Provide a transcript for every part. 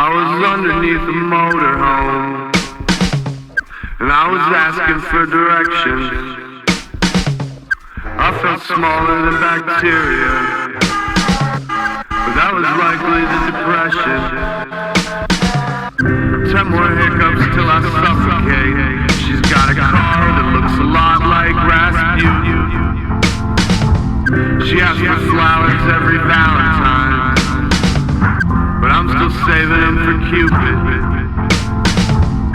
I was underneath a motorhome, and I was asking for directions. I felt smaller than bacteria, but that was likely the depression. 10 more hiccups till I suffocate. She's got a car that looks a lot like Rasputin. She asks for flowers every valentine, but I'm still saving them for cupid.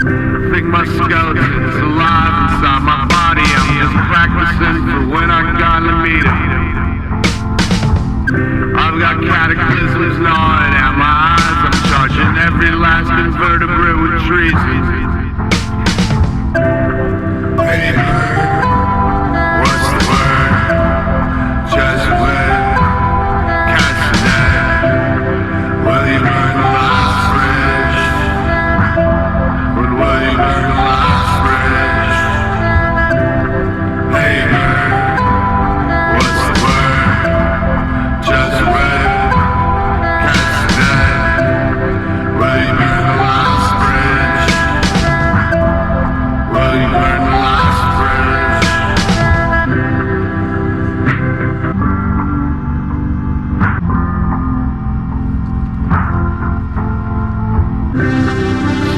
I think my skeleton's alive inside my body. I'm just practicing for when I gotta meet him. I've got cataclysms gnawing at my eyes. I'm charging every last invertebrate with treason. Hey, what's the word? Jesuit, castanet. Will you burn the last bridge? When will you burn the last bridge? Hey, what's the word? Jesuit, castanet. Will you burn the last bridge? Will you burn the last bridge?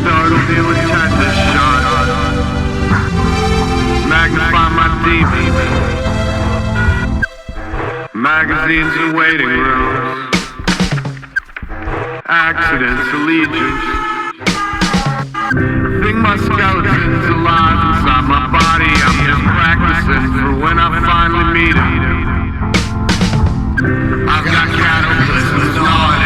Startle me with tetanus shot. Magnify my demons. Magazines and waiting rooms. Accidents, allegiance. Think my skeleton's alive inside my body. I'm just practicing for when I finally meet him. I've got cataclysms gnawing